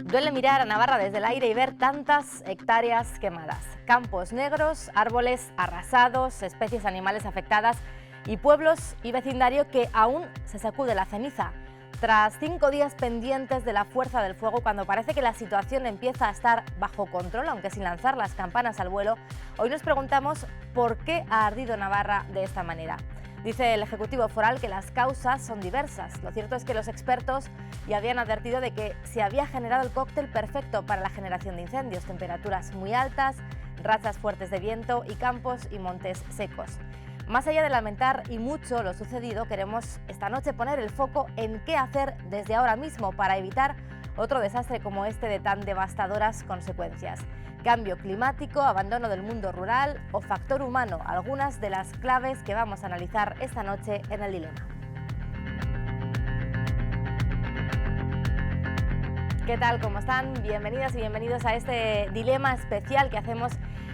Duele mirar a Navarra desde el aire y ver tantas hectáreas quemadas, campos negros, árboles arrasados, especies animales afectadas y pueblos y vecindario que aún se sacude la ceniza. Tras 5 días pendientes de la fuerza del fuego, cuando parece que la situación empieza a estar bajo control, aunque sin lanzar las campanas al vuelo, hoy nos preguntamos por qué ha ardido Navarra de esta manera. Dice el Ejecutivo Foral que las causas son diversas. Lo cierto es que los expertos ya habían advertido de que se había generado el cóctel perfecto para la generación de incendios: temperaturas muy altas, rachas fuertes de viento y campos y montes secos. Más allá de lamentar y mucho lo sucedido, queremos esta noche poner el foco en qué hacer desde ahora mismo para evitar otro desastre como este de tan devastadoras consecuencias. Cambio climático, abandono del mundo rural o factor humano, algunas de las claves que vamos a analizar esta noche en El Dilema. ¿Qué tal? ¿Cómo están? Bienvenidas y bienvenidos a este dilema especial que hacemos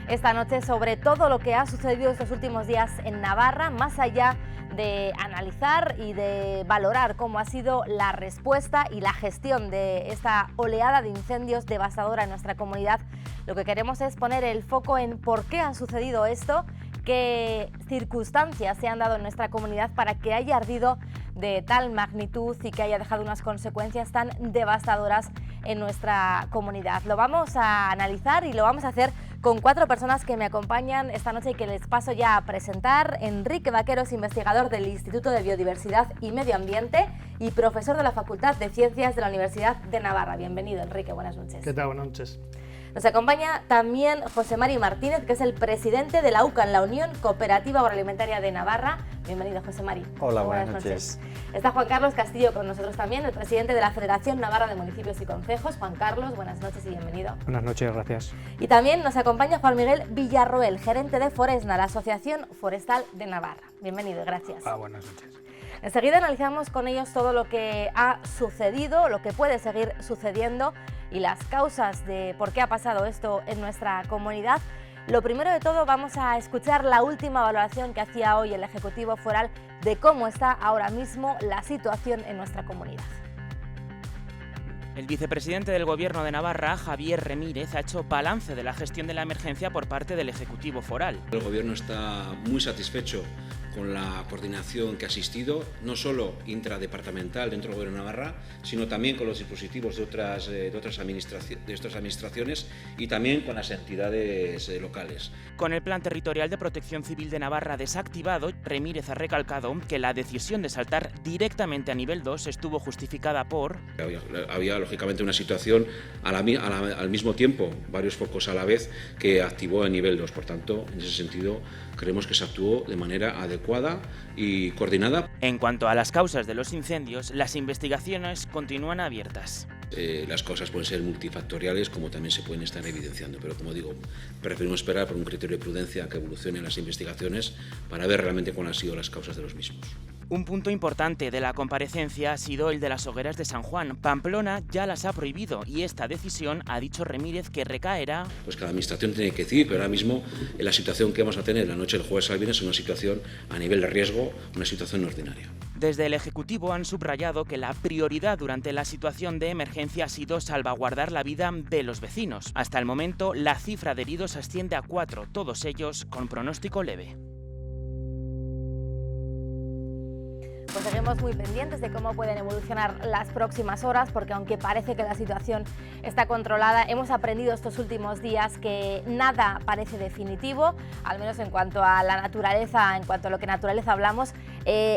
esta noche sobre todo lo que ha sucedido estos últimos días en Navarra, más allá de analizar y de valorar cómo ha sido la respuesta y la gestión de esta oleada de incendios devastadora en nuestra comunidad. Lo que queremos es poner el foco en por qué ha sucedido esto, qué circunstancias se han dado en nuestra comunidad para que haya ardido de tal magnitud y que haya dejado unas consecuencias tan devastadoras en nuestra comunidad. Lo vamos a analizar y lo vamos a hacer con 4 personas que me acompañan esta noche y que les paso ya a presentar. Enrique Vaquero es investigador del Instituto de Biodiversidad y Medio Ambiente y profesor de la Facultad de Ciencias de la Universidad de Navarra. Bienvenido, Enrique, buenas noches. ¿Qué tal? Buenas noches. Nos acompaña también José Mari Martínez, que es el presidente de la UCAN, la Unión Cooperativa Agroalimentaria de Navarra. Bienvenido, José Mari. Hola, buenas noches. Está Juan Carlos Castillo con nosotros también, el presidente de la Federación Navarra de Municipios y Concejos. Juan Carlos, buenas noches y bienvenido. Buenas noches, gracias. Y también nos acompaña Juan Miguel Villarroel, gerente de Foresna, la Asociación Forestal de Navarra. Bienvenido y gracias. Buenas noches. Enseguida analizamos con ellos todo lo que ha sucedido, lo que puede seguir sucediendo y las causas de por qué ha pasado esto en nuestra comunidad. Lo primero de todo, vamos a escuchar la última valoración que hacía hoy el Ejecutivo Foral de cómo está ahora mismo la situación en nuestra comunidad. El vicepresidente del Gobierno de Navarra, Javier Remírez, ha hecho balance de la gestión de la emergencia por parte del Ejecutivo Foral. El Gobierno está muy satisfecho con la coordinación que ha existido, no solo intradepartamental dentro del Gobierno de Navarra, sino también con los dispositivos de otras administraciones y también con las entidades locales. Con el Plan Territorial de Protección Civil de Navarra desactivado, Remírez ha recalcado que la decisión de saltar directamente a nivel 2 estuvo justificada por... Había lógicamente una situación al mismo tiempo, varios focos a la vez, que activó el nivel 2. Por tanto, en ese sentido, creemos que se actuó de manera adecuada y coordinada. En cuanto a las causas de los incendios, las investigaciones continúan abiertas. Las causas pueden ser multifactoriales, como también se pueden estar evidenciando, pero como digo, preferimos esperar por un criterio de prudencia que evolucionen las investigaciones para ver realmente cuáles han sido las causas de los mismos. Un punto importante de la comparecencia ha sido el de las hogueras de San Juan. Pamplona ya las ha prohibido y esta decisión, ha dicho Remírez, que recaerá... Pues cada administración tiene que decidir, pero ahora mismo en la situación que vamos a tener la noche del jueves al viernes es una situación a nivel de riesgo, una situación ordinaria. Desde el Ejecutivo han subrayado que la prioridad durante la situación de emergencia ha sido salvaguardar la vida de los vecinos. Hasta el momento, la cifra de heridos asciende a 4, todos ellos con pronóstico leve. Pues seguimos muy pendientes de cómo pueden evolucionar las próximas horas, porque aunque parece que la situación está controlada, hemos aprendido estos últimos días que nada parece definitivo, al menos en cuanto a la naturaleza, en cuanto a lo que naturaleza hablamos.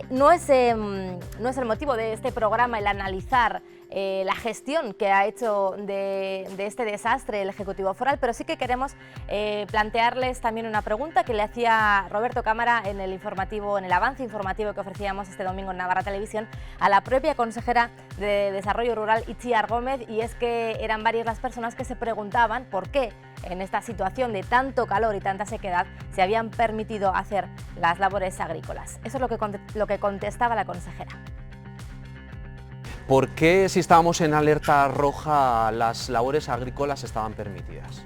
No es el motivo de este programa el analizar la gestión que ha hecho de este desastre el Ejecutivo Foral, pero sí que queremos plantearles también una pregunta que le hacía Roberto Cámara en el avance informativo que ofrecíamos este domingo en Navarra Televisión a la propia consejera de Desarrollo Rural, Itziar Gómez, y es que eran varias las personas que se preguntaban por qué en esta situación de tanto calor y tanta sequedad se habían permitido hacer las labores agrícolas. Eso es lo que contestaba la consejera. ¿Por qué, si estábamos en alerta roja, las labores agrícolas estaban permitidas?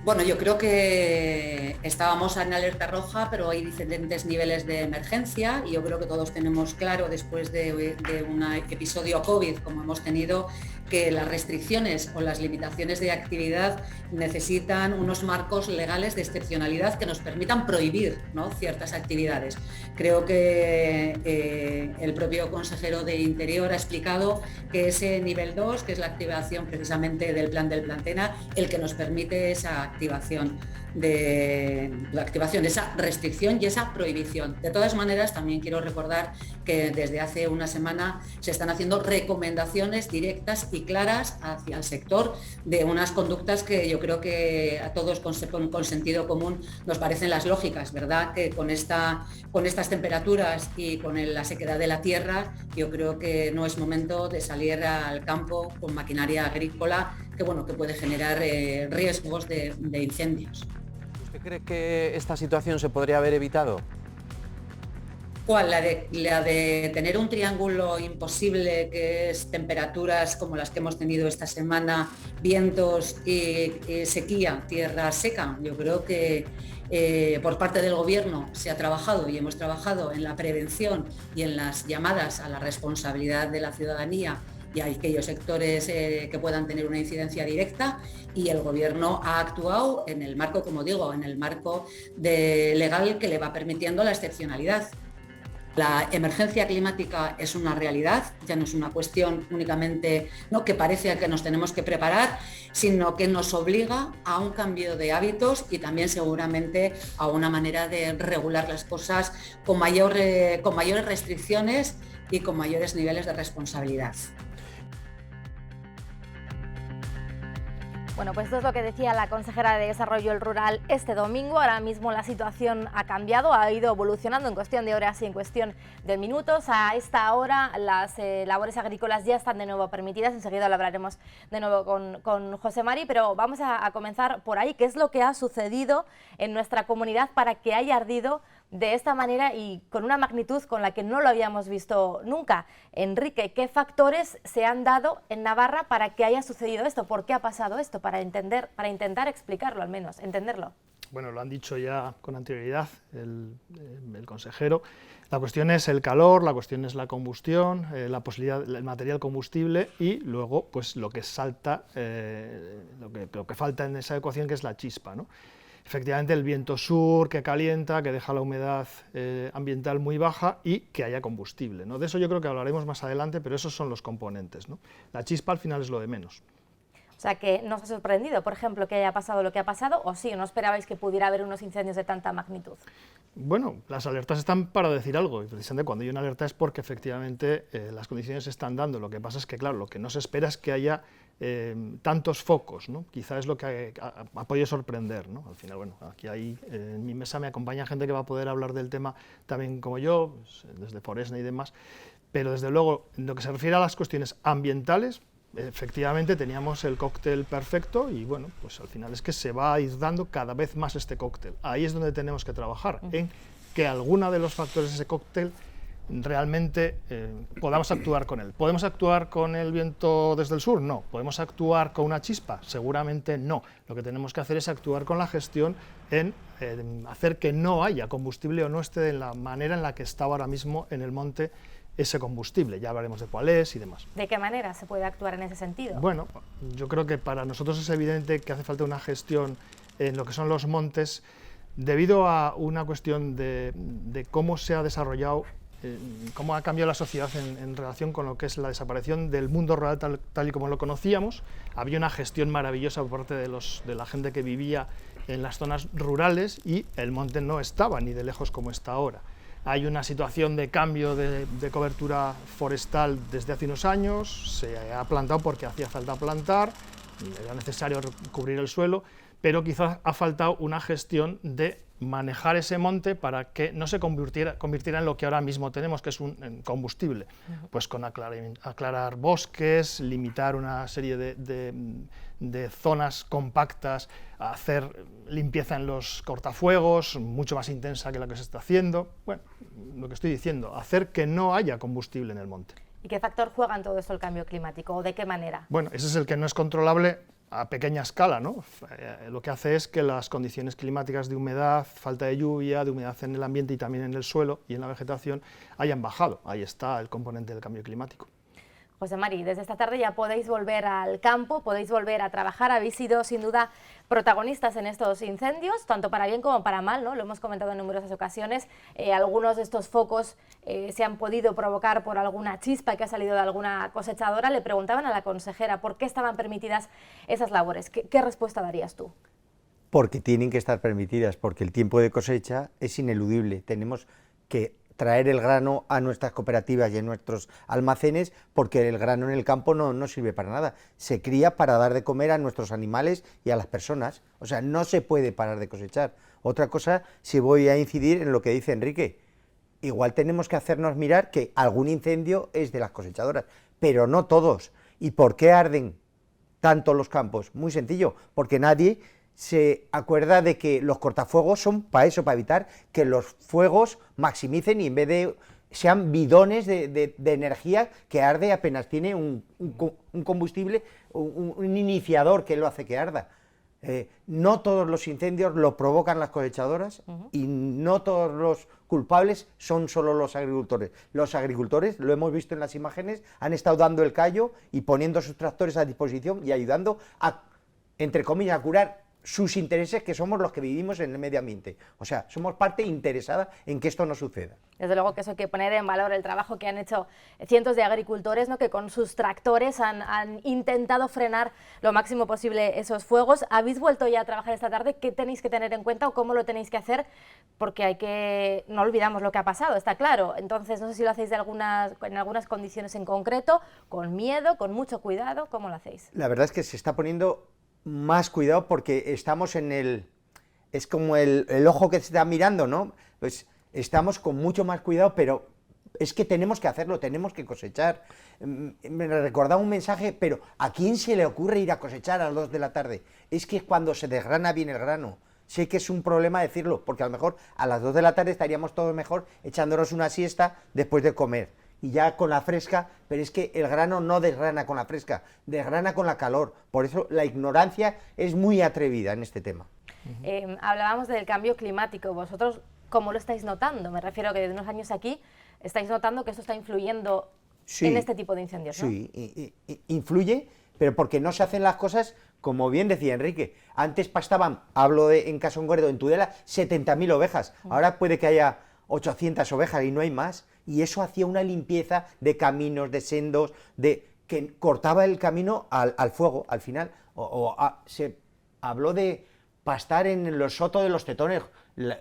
Bueno, yo creo que estábamos en alerta roja, pero hay diferentes niveles de emergencia y yo creo que todos tenemos claro, después de un episodio COVID como hemos tenido, que las restricciones o las limitaciones de actividad necesitan unos marcos legales de excepcionalidad que nos permitan prohibir, ¿no?, ciertas actividades. Creo que el propio consejero de Interior ha explicado que ese nivel 2, que es la activación precisamente del plan del Plan-TENA, el que nos permite esa activación, esa restricción y esa prohibición. De todas maneras, también quiero recordar que desde hace una semana se están haciendo recomendaciones directas y claras hacia el sector de unas conductas que yo creo que a todos con sentido común nos parecen las lógicas, ¿verdad? Que con estas temperaturas y con la sequedad de la tierra, yo creo que no es momento de salir al campo con maquinaria agrícola que puede generar riesgos de incendios. ¿Usted cree que esta situación se podría haber evitado? ¿Cuál? La de tener un triángulo imposible, que es temperaturas como las que hemos tenido esta semana, vientos y sequía, tierra seca. Yo creo que por parte del Gobierno se ha trabajado y hemos trabajado en la prevención y en las llamadas a la responsabilidad de la ciudadanía y a aquellos sectores que puedan tener una incidencia directa, y el Gobierno ha actuado en el marco, como digo, en el marco legal que le va permitiendo la excepcionalidad. La emergencia climática es una realidad, ya no es una cuestión únicamente, ¿no?, que parece que nos tenemos que preparar, sino que nos obliga a un cambio de hábitos y también seguramente a una manera de regular las cosas con mayores restricciones y con mayores niveles de responsabilidad. Bueno, pues esto es lo que decía la consejera de Desarrollo Rural este domingo. Ahora mismo la situación ha cambiado, ha ido evolucionando en cuestión de horas y en cuestión de minutos. A esta hora las labores agrícolas ya están de nuevo permitidas. Enseguida lo hablaremos de nuevo con José Mari, pero vamos a comenzar por ahí. ¿Qué es lo que ha sucedido en nuestra comunidad para que haya ardido de esta manera y con una magnitud con la que no lo habíamos visto nunca? Enrique, ¿qué factores se han dado en Navarra para que haya sucedido esto? ¿Por qué ha pasado esto? Para intentar explicarlo, al menos, entenderlo. Bueno, lo han dicho ya con anterioridad el consejero. La cuestión es el calor, la cuestión es la combustión, la posibilidad, el material combustible y luego pues lo que salta, lo que falta en esa ecuación, que es la chispa, ¿no? Efectivamente, el viento sur que calienta, que deja la humedad ambiental muy baja y que haya combustible, ¿no? De eso yo creo que hablaremos más adelante, pero esos son los componentes, ¿no? La chispa al final es lo de menos. O sea, que ¿no os ha sorprendido, por ejemplo, que haya pasado lo que ha pasado, o sí, no esperabais que pudiera haber unos incendios de tanta magnitud? Bueno, las alertas están para decir algo, y precisamente cuando hay una alerta es porque efectivamente las condiciones se están dando. Lo que pasa es que, claro, lo que no se espera es que haya tantos focos, ¿no? Quizá es lo que ha podido sorprender, ¿no? Al final, bueno, aquí en mi mesa me acompaña gente que va a poder hablar del tema también como yo, pues, desde Foresna y demás, pero desde luego, en lo que se refiere a las cuestiones ambientales, efectivamente teníamos el cóctel perfecto y bueno, pues al final es que se va a ir dando cada vez más este cóctel. Ahí es donde tenemos que trabajar, en que alguno de los factores de ese cóctel realmente podamos actuar con él. ¿Podemos actuar con el viento desde el sur? No. ¿Podemos actuar con una chispa? Seguramente no. Lo que tenemos que hacer es actuar con la gestión en hacer que no haya combustible o no esté de la manera en la que está ahora mismo en el monte ese combustible. Ya hablaremos de cuál es y demás. ¿De qué manera se puede actuar en ese sentido? Bueno, yo creo que para nosotros es evidente que hace falta una gestión en lo que son los montes, debido a una cuestión de cómo se ha desarrollado, cómo ha cambiado la sociedad en relación con lo que es la desaparición del mundo rural tal y como lo conocíamos. Había una gestión maravillosa por parte de la gente que vivía en las zonas rurales y el monte no estaba ni de lejos como está ahora. Hay una situación de cambio de cobertura forestal desde hace unos años, se ha plantado porque hacía falta plantar, era necesario cubrir el suelo, pero quizás ha faltado una gestión de manejar ese monte para que no se convirtiera en lo que ahora mismo tenemos, que es un combustible, pues con aclarar bosques, limitar una serie de zonas compactas, hacer limpieza en los cortafuegos, mucho más intensa que la que se está haciendo. Bueno, lo que estoy diciendo, hacer que no haya combustible en el monte. ¿Y qué factor juega en todo esto el cambio climático, o de qué manera? Bueno, ese es el que no es controlable a pequeña escala, ¿no? Lo que hace es que las condiciones climáticas de humedad, falta de lluvia, de humedad en el ambiente y también en el suelo y en la vegetación hayan bajado. Ahí está el componente del cambio climático. José Mari, desde esta tarde ya podéis volver al campo, podéis volver a trabajar, habéis sido sin duda protagonistas en estos incendios, tanto para bien como para mal, ¿no? Lo hemos comentado en numerosas ocasiones, algunos de estos focos se han podido provocar por alguna chispa que ha salido de alguna cosechadora. Le preguntaban a la consejera por qué estaban permitidas esas labores. ¿Qué respuesta darías tú? Porque tienen que estar permitidas, porque el tiempo de cosecha es ineludible, tenemos que traer el grano a nuestras cooperativas y a nuestros almacenes, porque el grano en el campo no sirve para nada, se cría para dar de comer a nuestros animales y a las personas, o sea, no se puede parar de cosechar. Otra cosa, si voy a incidir en lo que dice Enrique, igual tenemos que hacernos mirar que algún incendio es de las cosechadoras, pero no todos. ¿Y por qué arden tanto los campos? Muy sencillo, porque nadie se acuerda de que los cortafuegos son para eso, para evitar que los fuegos maximicen y en vez de sean bidones de energía que arde apenas tiene un combustible, un iniciador que lo hace que arda. No todos los incendios lo provocan las cosechadoras y no todos los culpables son solo los agricultores. Los agricultores, lo hemos visto en las imágenes, han estado dando el callo y poniendo sus tractores a disposición y ayudando a, entre comillas, a curar sus intereses, que somos los que vivimos en el medio ambiente. O sea, somos parte interesada en que esto no suceda. Desde luego que eso hay que poner en valor el trabajo que han hecho cientos de agricultores, ¿no? Que con sus tractores han intentado frenar lo máximo posible esos fuegos. ¿Habéis vuelto ya a trabajar esta tarde? ¿Qué tenéis que tener en cuenta o cómo lo tenéis que hacer? Porque no olvidamos lo que ha pasado, está claro. Entonces, no sé si lo hacéis en algunas condiciones en concreto, con miedo, con mucho cuidado. ¿Cómo lo hacéis? La verdad es que se está poniendo más cuidado porque estamos en el... es como el ojo que se está mirando, ¿no? Pues estamos con mucho más cuidado, pero es que tenemos que hacerlo, tenemos que cosechar. Me recordaba un mensaje, pero ¿a quién se le ocurre ir a cosechar a las 2 de la tarde? Es que es cuando se desgrana bien el grano. Sé que es un problema decirlo, porque a lo mejor a las 2 de la tarde estaríamos todos mejor echándonos una siesta después de comer. Y ya con la fresca, pero es que el grano no desgrana con la fresca, desgrana con la calor. Por eso la ignorancia es muy atrevida en este tema. Hablábamos del cambio climático. ¿Vosotros cómo lo estáis notando? Me refiero a que desde unos años aquí estáis notando que esto está influyendo en este tipo de incendios, ¿no? Sí, influye, pero porque no se hacen las cosas como bien decía Enrique. Antes pastaban, hablo en Caso Concreto, en Tudela, 70.000 ovejas. Ahora puede que haya 800 ovejas y no hay más. Y eso hacía una limpieza de caminos, de sendos, que cortaba el camino al fuego, al final. Se habló de pastar en los sotos de los Tetones,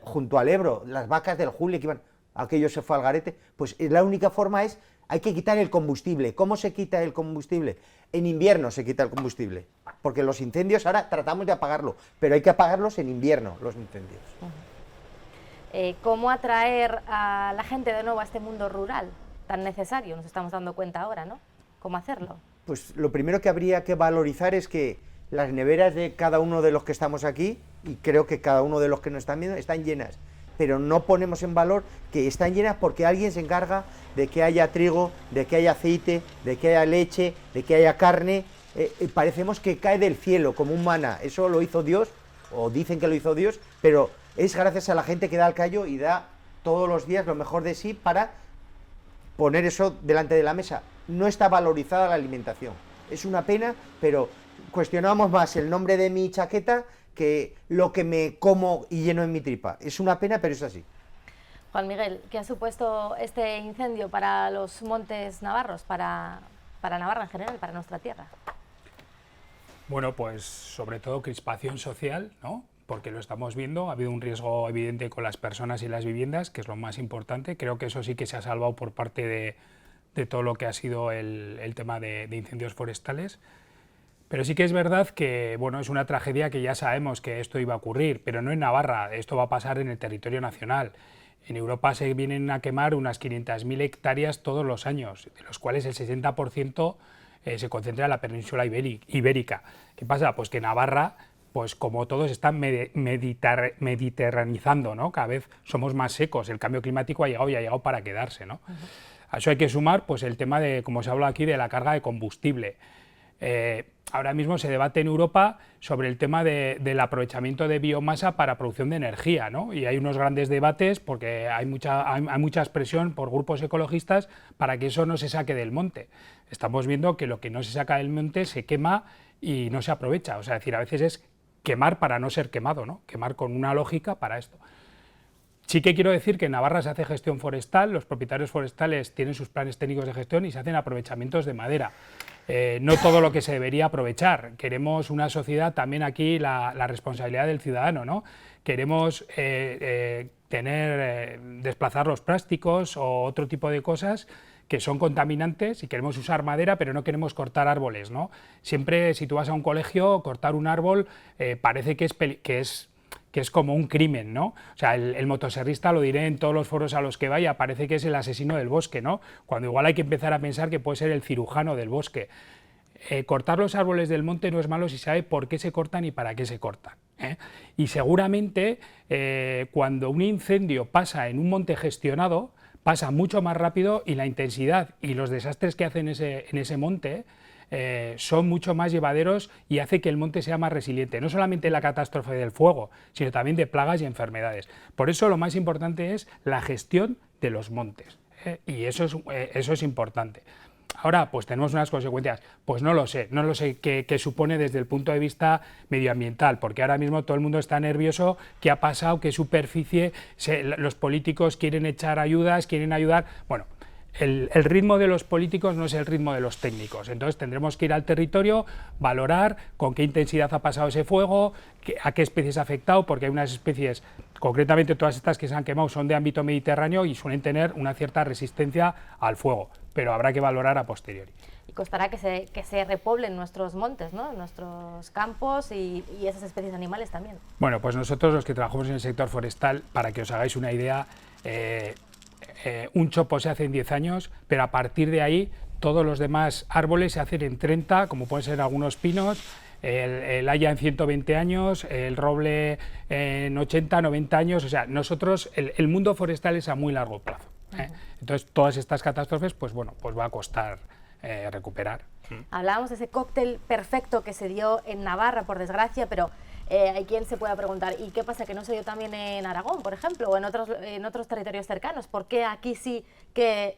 junto al Ebro, las vacas del Juli, que iban, aquello se fue al garete. Pues la única forma hay que quitar el combustible. ¿Cómo se quita el combustible? En invierno se quita el combustible, porque los incendios ahora tratamos de apagarlo, pero hay que apagarlos en invierno, los incendios. ¿Cómo atraer a la gente de nuevo a este mundo rural tan necesario? Nos estamos dando cuenta ahora, ¿no? ¿Cómo hacerlo? Pues lo primero que habría que valorizar es que las neveras de cada uno de los que estamos aquí, y creo que cada uno de los que nos están viendo, están llenas, pero no ponemos en valor que están llenas porque alguien se encarga de que haya trigo, de que haya aceite, de que haya leche, de que haya carne. Parecemos que cae del cielo como un maná. Eso lo hizo Dios, o dicen que lo hizo Dios, pero es gracias a la gente que da el callo y da todos los días lo mejor de sí para poner eso delante de la mesa. No está valorizada la alimentación. Es una pena, pero cuestionamos más el nombre de mi chaqueta que lo que me como y lleno en mi tripa. Es una pena, pero es así. Juan Miguel, ¿qué ha supuesto este incendio para los montes navarros, para Navarra en general, para nuestra tierra? Bueno, pues sobre todo crispación social, ¿no? Porque lo estamos viendo, ha habido un riesgo evidente con las personas y las viviendas, que es lo más importante. Creo que eso sí que se ha salvado por parte de todo lo que ha sido el tema de incendios forestales. Pero sí que es verdad que, bueno, es una tragedia que ya sabemos que esto iba a ocurrir, pero no en Navarra, esto va a pasar en el territorio nacional. En Europa se vienen a quemar unas 500.000 hectáreas todos los años, de los cuales el 60% se concentra en la península ibérica. ¿Qué pasa? Pues que Navarra, pues como todos están mediterranizando, ¿no? Cada vez somos más secos, el cambio climático ha llegado y ha llegado para quedarse, ¿no? A eso hay que sumar pues el tema de, como se habla aquí, de la carga de combustible. ahora mismo se debate en Europa sobre el tema del aprovechamiento de biomasa para producción de energía, ¿no? Y hay unos grandes debates porque hay mucha expresión por grupos ecologistas para que eso no se saque del monte. Estamos viendo que lo que no se saca del monte se quema y no se aprovecha. O sea, es decir, a veces es quemar para no ser quemado, ¿no? Quemar con una lógica para esto. Sí que quiero decir que en Navarra se hace gestión forestal, los propietarios forestales tienen sus planes técnicos de gestión y se hacen aprovechamientos de madera. No todo lo que se debería aprovechar. Queremos una sociedad, también aquí la responsabilidad del ciudadano, ¿no? Queremos desplazar los plásticos o otro tipo de cosas que son contaminantes y queremos usar madera, pero no queremos cortar árboles, ¿no? Siempre, si tú vas a un colegio, cortar un árbol parece que es como un crimen, ¿no? O sea, el motoserrista, lo diré en todos los foros a los que vaya, parece que es el asesino del bosque, ¿no? Cuando igual hay que empezar a pensar que puede ser el cirujano del bosque. Cortar los árboles del monte no es malo si sabe por qué se cortan y para qué se cortan, ¿eh? Y seguramente cuando un incendio pasa en un monte gestionado, pasa mucho más rápido y la intensidad y los desastres que hacen en ese monte son mucho más llevaderos y hace que el monte sea más resiliente, no solamente la catástrofe del fuego, sino también de plagas y enfermedades. Por eso lo más importante es la gestión de los montes, y eso es importante. Ahora, pues tenemos unas consecuencias, pues no lo sé qué supone desde el punto de vista medioambiental, porque ahora mismo todo el mundo está nervioso, qué ha pasado, qué superficie, los políticos quieren echar ayudas, quieren ayudar, bueno. El ritmo de los políticos no es el ritmo de los técnicos, entonces tendremos que ir al territorio, valorar con qué intensidad ha pasado ese fuego, a qué especies ha afectado, porque hay unas especies, concretamente todas estas que se han quemado son de ámbito mediterráneo y suelen tener una cierta resistencia al fuego, pero habrá que valorar a posteriori. Y costará que se repoblen nuestros montes, ¿no? Nuestros campos y esas especies animales también. Bueno, pues nosotros los que trabajamos en el sector forestal, para que os hagáis una idea, un chopo se hace en 10 años, pero a partir de ahí todos los demás árboles se hacen en 30, como pueden ser algunos pinos, el haya en 120 años, el roble en 80, 90 años, o sea, nosotros, el mundo forestal es a muy largo plazo, ¿eh? Entonces todas estas catástrofes, pues bueno, pues va a costar recuperar. Hablábamos de ese cóctel perfecto que se dio en Navarra, por desgracia, pero hay quien se pueda preguntar, ¿y qué pasa que no se dio también en Aragón, por ejemplo, o en otros territorios cercanos? ¿Por qué aquí sí que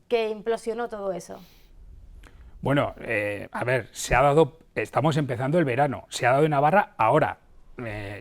implosionó todo eso? Bueno, a ver, estamos empezando el verano, se ha dado en Navarra ahora.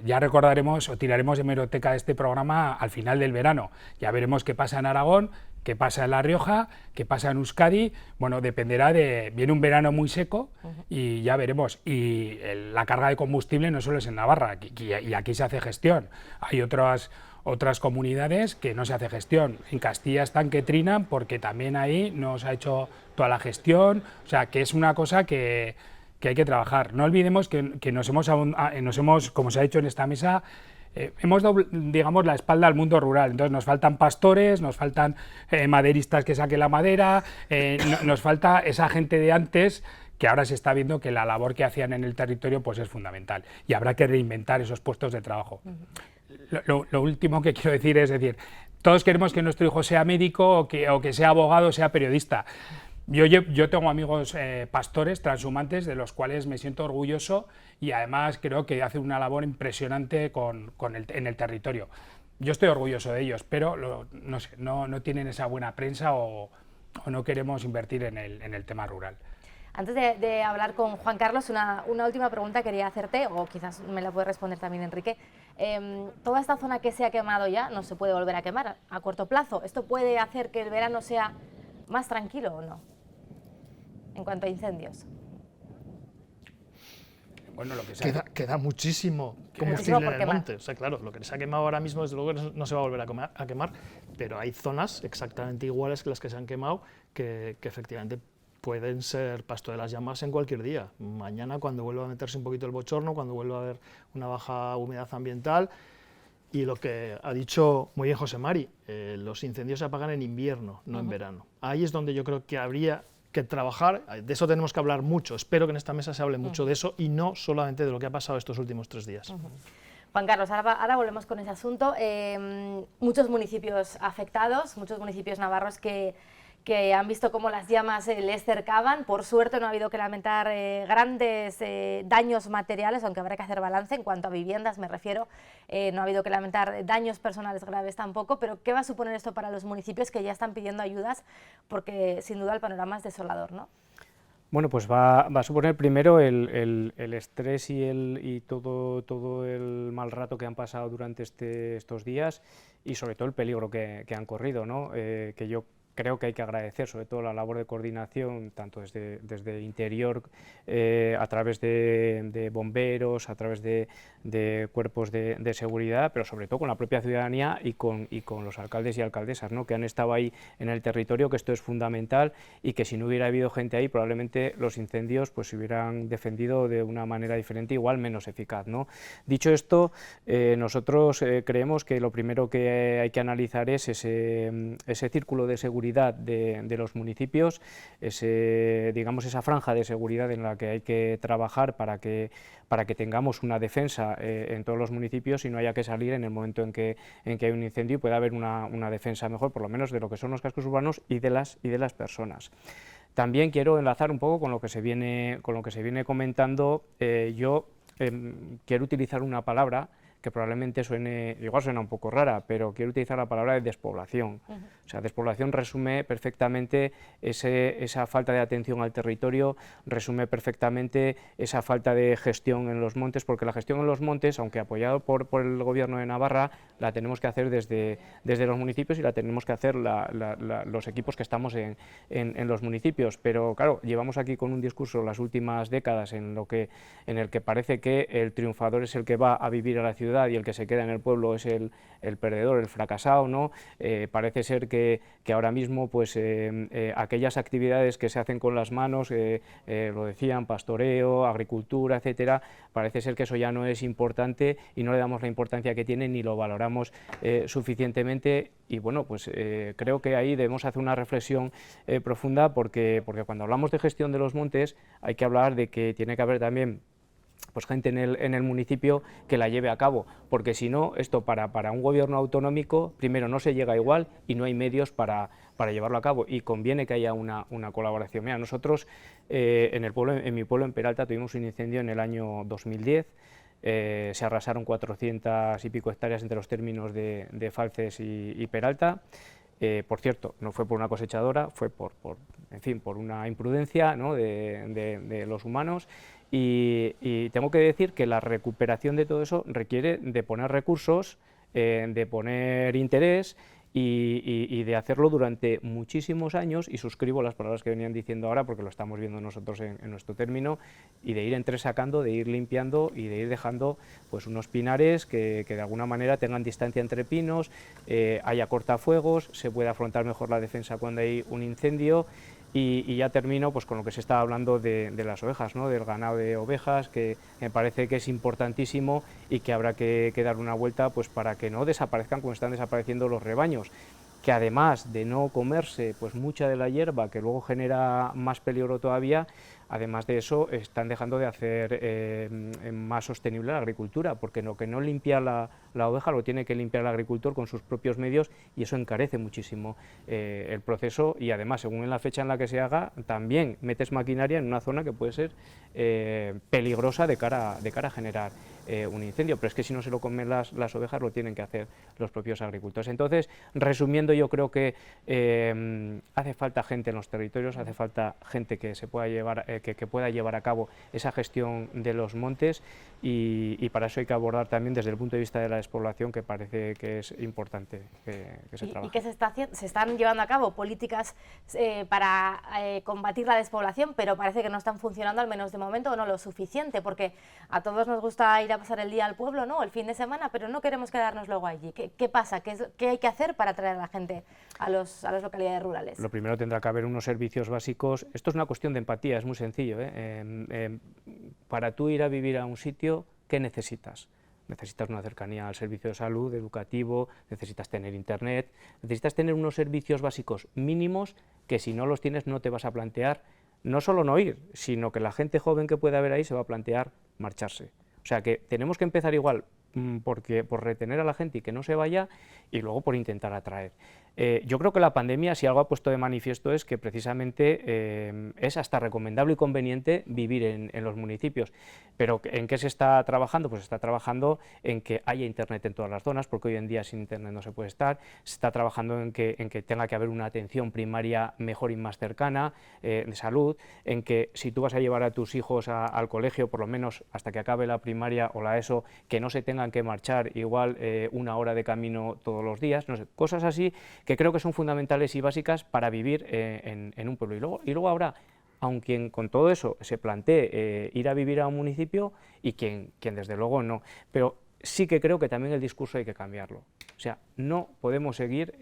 Ya recordaremos o tiraremos de hemeroteca de este programa al final del verano. Ya veremos qué pasa en Aragón, qué pasa en La Rioja, qué pasa en Euskadi. Bueno, dependerá viene un verano muy seco y ya veremos. Y la carga de combustible no solo es en Navarra, y aquí se hace gestión. Hay otras comunidades que no se hace gestión. En Castilla están que trinan porque también ahí no se ha hecho toda la gestión. O sea, que es una cosa que hay que trabajar. No olvidemos que nos hemos, como se ha dicho en esta mesa, hemos dado, digamos, la espalda al mundo rural. Entonces nos faltan pastores, nos faltan maderistas que saquen la madera, nos falta esa gente de antes, que ahora se está viendo que la labor que hacían en el territorio pues es fundamental y habrá que reinventar esos puestos de trabajo. Lo último que quiero decir es todos queremos que nuestro hijo sea médico o que sea abogado o sea periodista. Yo tengo amigos pastores transhumantes de los cuales me siento orgulloso y además creo que hacen una labor impresionante en el territorio. Yo estoy orgulloso de ellos, pero no sé, no tienen esa buena prensa o no queremos invertir en el tema rural. Antes de hablar con Juan Carlos, una última pregunta quería hacerte, o quizás me la puede responder también Enrique. Toda esta zona que se ha quemado ya no se puede volver a quemar a corto plazo. ¿Esto puede hacer que el verano sea más tranquilo o no? En cuanto a incendios. Bueno, lo que queda muchísimo combustible en el monte. O sea, claro, lo que se ha quemado ahora mismo, desde luego, no se va a volver a quemar, pero hay zonas exactamente iguales que las que se han quemado que efectivamente pueden ser pasto de las llamas en cualquier día. Mañana, cuando vuelva a meterse un poquito el bochorno, cuando vuelva a haber una baja humedad ambiental. Y lo que ha dicho muy bien José Mari, los incendios se apagan en invierno, no en verano. Ahí es donde yo creo que habría que trabajar, de eso tenemos que hablar mucho. Espero que en esta mesa se hable mucho de eso y no solamente de lo que ha pasado estos últimos 3 días. Juan Carlos, ahora volvemos con ese asunto. Muchos municipios afectados, muchos municipios navarros que que han visto cómo las llamas les cercaban. Por suerte no ha habido que lamentar grandes daños materiales, aunque habrá que hacer balance en cuanto a viviendas, me refiero. No ha habido que lamentar daños personales graves tampoco, pero ¿qué va a suponer esto para los municipios que ya están pidiendo ayudas? Porque sin duda el panorama es desolador, ¿no? Bueno, pues va a suponer primero el estrés y todo el mal rato que han pasado durante estos días, y sobre todo el peligro que han corrido, ¿no? Que yo creo que hay que agradecer sobre todo la labor de coordinación, tanto desde Interior, a través de bomberos, a través de cuerpos de seguridad, pero sobre todo con la propia ciudadanía y con los alcaldes y alcaldesas, ¿no? Que han estado ahí en el territorio, que esto es fundamental, y que si no hubiera habido gente ahí, probablemente los incendios pues se hubieran defendido de una manera diferente, igual menos eficaz, ¿no? Dicho esto, nosotros creemos que lo primero que hay que analizar es ese círculo de seguridad de los municipios, digamos esa franja de seguridad en la que hay que trabajar para que tengamos una defensa en todos los municipios y no haya que salir en el momento en que hay un incendio, y pueda haber una defensa mejor, por lo menos de lo que son los cascos urbanos y de las personas. También quiero enlazar un poco con lo que se viene comentando. Yo quiero utilizar una palabra que probablemente igual suena un poco rara, pero quiero utilizar la palabra de despoblación. O sea, despoblación resume perfectamente esa falta de atención al territorio, resume perfectamente esa falta de gestión en los montes, porque la gestión en los montes, aunque apoyado por el Gobierno de Navarra, la tenemos que hacer desde los municipios, y la tenemos que hacer los equipos que estamos en los municipios. Pero claro, llevamos aquí con un discurso las últimas décadas en el que parece que el triunfador es el que va a vivir a la ciudad y el que se queda en el pueblo es el perdedor, el fracasado, ¿no? Parece ser que ahora mismo pues aquellas actividades que se hacen con las manos, lo decían, pastoreo, agricultura, etcétera, parece ser que eso ya no es importante y no le damos la importancia que tiene ni lo valoramos suficientemente. Y bueno, pues creo que ahí debemos hacer una reflexión profunda, porque cuando hablamos de gestión de los montes hay que hablar de que tiene que haber también pues gente en el municipio que la lleve a cabo, porque si no, esto para un gobierno autonómico, primero no se llega igual y no hay medios para llevarlo a cabo, y conviene que haya una colaboración. Mira, nosotros en mi pueblo, en Peralta, tuvimos un incendio en el año 2010, se arrasaron 400 y pico hectáreas entre los términos de Falces y Peralta. Por cierto, no fue por una cosechadora, fue por una imprudencia, ¿no?, de los humanos, y tengo que decir que la recuperación de todo eso requiere de poner recursos, de poner interés y de hacerlo durante muchísimos años, y suscribo las palabras que venían diciendo ahora, porque lo estamos viendo nosotros en nuestro término, y de ir entresacando, de ir limpiando y de ir dejando pues unos pinares que de alguna manera tengan distancia entre pinos, haya cortafuegos, se pueda afrontar mejor la defensa cuando hay un incendio. Y ya termino pues con lo que se estaba hablando de las ovejas, ¿no?, del ganado de ovejas, que me parece que es importantísimo y que habrá que dar una vuelta pues para que no desaparezcan como están desapareciendo los rebaños, que además de no comerse pues mucha de la hierba, que luego genera más peligro todavía, además de eso están dejando de hacer más sostenible la agricultura, porque lo que no limpia la oveja lo tiene que limpiar el agricultor con sus propios medios, y eso encarece muchísimo el proceso, y además, según en la fecha en la que se haga, también metes maquinaria en una zona que puede ser peligrosa de cara a generar un incendio, pero es que si no se lo comen las ovejas, lo tienen que hacer los propios agricultores. Entonces, resumiendo, yo creo que hace falta gente en los territorios, hace falta gente que se pueda llevar, que pueda llevar a cabo esa gestión de los montes, y para eso hay que abordar también desde el punto de vista de la despoblación, que parece que es importante que se trabaje. ¿Y qué se están llevando a cabo políticas para combatir la despoblación, pero parece que no están funcionando, al menos de momento, o no lo suficiente, porque a todos nos gusta ir a pasar el día al pueblo, ¿no?, el fin de semana, pero no queremos quedarnos luego allí. ¿Qué pasa? ¿Qué hay que hacer para atraer a la gente a las localidades rurales? Lo primero, tendrá que haber unos servicios básicos. Esto es una cuestión de empatía, es muy sencillo, ¿eh? Para tú ir a vivir a un sitio, ¿qué necesitas? Necesitas una cercanía al servicio de salud, educativo, necesitas tener internet, necesitas tener unos servicios básicos mínimos que, si no los tienes, no te vas a plantear no solo no ir, sino que la gente joven que pueda haber ahí se va a plantear marcharse. O sea que tenemos que empezar igual por retener a la gente y que no se vaya, y luego por intentar atraer. Yo creo que la pandemia, si algo ha puesto de manifiesto, es que precisamente es hasta recomendable y conveniente vivir en los municipios. Pero ¿en qué se está trabajando? Pues se está trabajando en que haya internet en todas las zonas, porque hoy en día sin internet no se puede estar. Se está trabajando en que tenga que haber una atención primaria mejor y más cercana, de salud, en que si tú vas a llevar a tus hijos al colegio, por lo menos hasta que acabe la primaria o la ESO, que no se tengan que marchar igual 1 hora de camino todos los días, no sé, cosas así que creo que son fundamentales y básicas para vivir en un pueblo. Y luego habrá, aunque con todo eso se plantee ir a vivir a un municipio y quien desde luego no, pero sí que creo que también el discurso hay que cambiarlo. O sea, no podemos seguir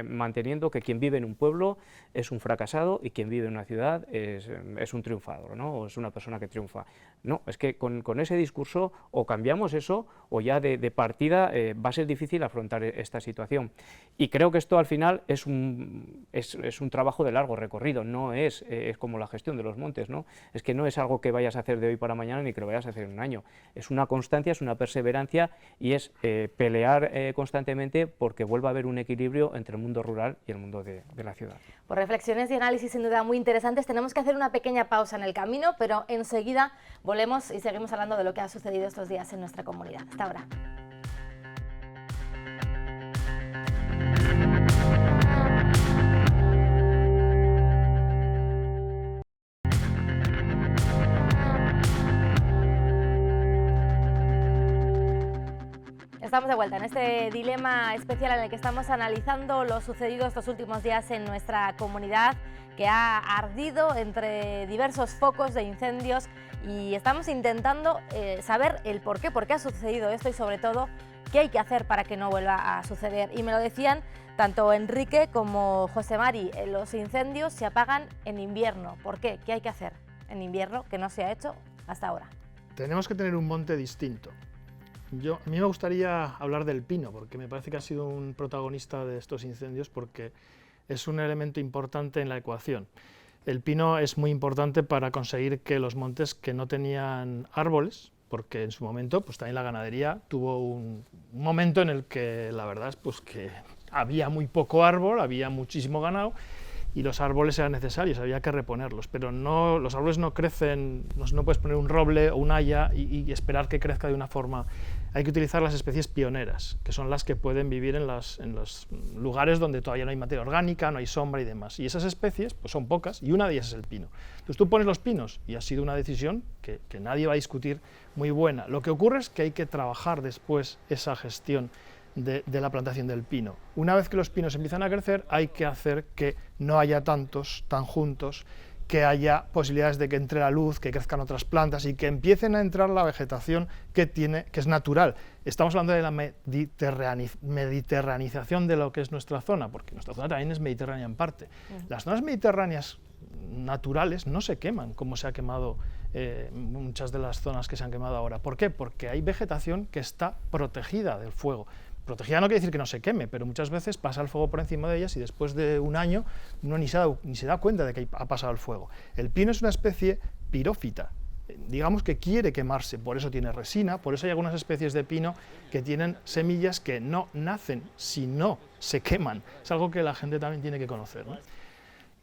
manteniendo que quien vive en un pueblo es un fracasado y quien vive en una ciudad es un triunfador, ¿no? O es una persona que triunfa. No, es que con ese discurso o cambiamos eso o ya de partida va a ser difícil afrontar esta situación. Y creo que esto al final es un trabajo de largo recorrido, no es como la gestión de los montes, ¿no? Es que no es algo que vayas a hacer de hoy para mañana ni que lo vayas a hacer en un año. Es una constancia, es una perseverancia y es pelear constantemente porque vuelva a haber un equilibrio entre el mundo rural y el mundo de la ciudad. Por reflexiones y análisis sin duda muy interesantes, tenemos que hacer una pequeña pausa en el camino, pero enseguida volvemos y seguimos hablando de lo que ha sucedido estos días en nuestra comunidad. Hasta ahora. Estamos de vuelta en este dilema especial en el que estamos analizando lo sucedido estos últimos días en nuestra comunidad, que ha ardido entre diversos focos de incendios, y estamos intentando saber el por qué ha sucedido esto y sobre todo qué hay que hacer para que no vuelva a suceder. Y me lo decían tanto Enrique como José Mari, los incendios se apagan en invierno. ¿Por qué? ¿Qué hay que hacer en invierno que no se ha hecho hasta ahora? Tenemos que tener un monte distinto. A mí me gustaría hablar del pino, porque me parece que ha sido un protagonista de estos incendios, porque es un elemento importante en la ecuación. El pino es muy importante para conseguir que los montes que no tenían árboles, porque en su momento pues también la ganadería tuvo un momento en el que la verdad es pues que había muy poco árbol, había muchísimo ganado, y los árboles eran necesarios, había que reponerlos, pero no, los árboles no crecen, no puedes poner un roble o un haya y esperar que crezca de una forma. Hay que utilizar las especies pioneras, que son las que pueden vivir en los lugares donde todavía no hay materia orgánica, no hay sombra y demás. Y esas especies pues son pocas, y una de ellas es el pino. Entonces tú pones los pinos, y ha sido una decisión que nadie va a discutir, muy buena. Lo que ocurre es que hay que trabajar después esa gestión de la plantación del pino. Una vez que los pinos empiezan a crecer, hay que hacer que no haya tantos, tan juntos, que haya posibilidades de que entre la luz, que crezcan otras plantas y que empiecen a entrar la vegetación que es natural. Estamos hablando de la mediterranización de lo que es nuestra zona, porque nuestra zona también es mediterránea en parte. Las zonas mediterráneas naturales no se queman como se ha quemado muchas de las zonas que se han quemado ahora. ¿Por qué? Porque hay vegetación que está protegida del fuego. Protegida no quiere decir que no se queme, pero muchas veces pasa el fuego por encima de ellas y después de un año uno ni se da cuenta de que ha pasado el fuego. El pino es una especie pirófita, digamos que quiere quemarse, por eso tiene resina, por eso hay algunas especies de pino que tienen semillas que no nacen si no se queman. Es algo que la gente también tiene que conocer, ¿no?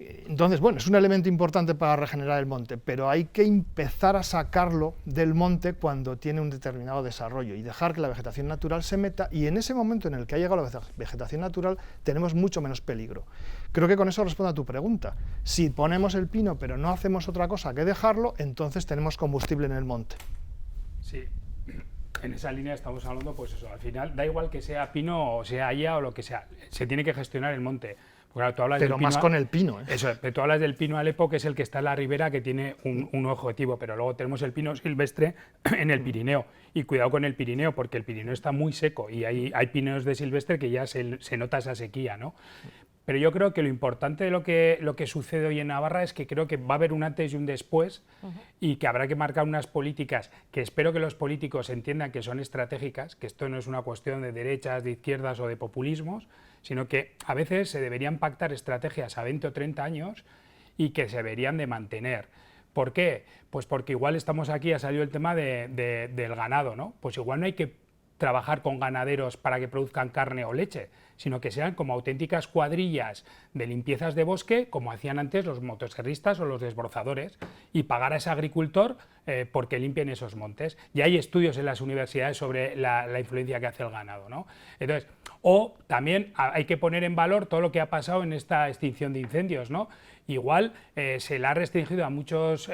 Entonces, bueno, es un elemento importante para regenerar el monte, pero hay que empezar a sacarlo del monte cuando tiene un determinado desarrollo y dejar que la vegetación natural se meta, y en ese momento en el que ha llegado la vegetación natural tenemos mucho menos peligro. Creo que con eso respondo a tu pregunta. Si ponemos el pino pero no hacemos otra cosa que dejarlo, entonces tenemos combustible en el monte. Sí. En esa línea estamos hablando, pues eso, al final da igual que sea pino o sea haya o lo que sea, se tiene que gestionar el monte. Claro, tú hablas pero del más pino, con el pino. Eso, pero tú hablas del pino Alepo, que es el que está en la ribera, que tiene un objetivo, pero luego tenemos el pino silvestre en el Pirineo. Y cuidado con el Pirineo, porque el Pirineo está muy seco y hay pinos de silvestre que ya se nota esa sequía, ¿no? Pero yo creo que lo importante de lo que sucede hoy en Navarra es que creo que va a haber un antes y un después, y que habrá que marcar unas políticas que espero que los políticos entiendan que son estratégicas, que esto no es una cuestión de derechas, de izquierdas o de populismos, sino que a veces se deberían pactar estrategias a 20 o 30 años y que se deberían de mantener. ¿Por qué? Pues porque igual estamos aquí, ha salido el tema del ganado, ¿no? Pues igual no hay que trabajar con ganaderos para que produzcan carne o leche, sino que sean como auténticas cuadrillas de limpiezas de bosque, como hacían antes los motosierristas o los desbrozadores, y pagar a ese agricultor porque limpien esos montes. Y hay estudios en las universidades sobre la influencia que hace el ganado, ¿no? Entonces, o también hay que poner en valor todo lo que ha pasado en esta extinción de incendios, ¿no? Igual se le ha restringido a muchos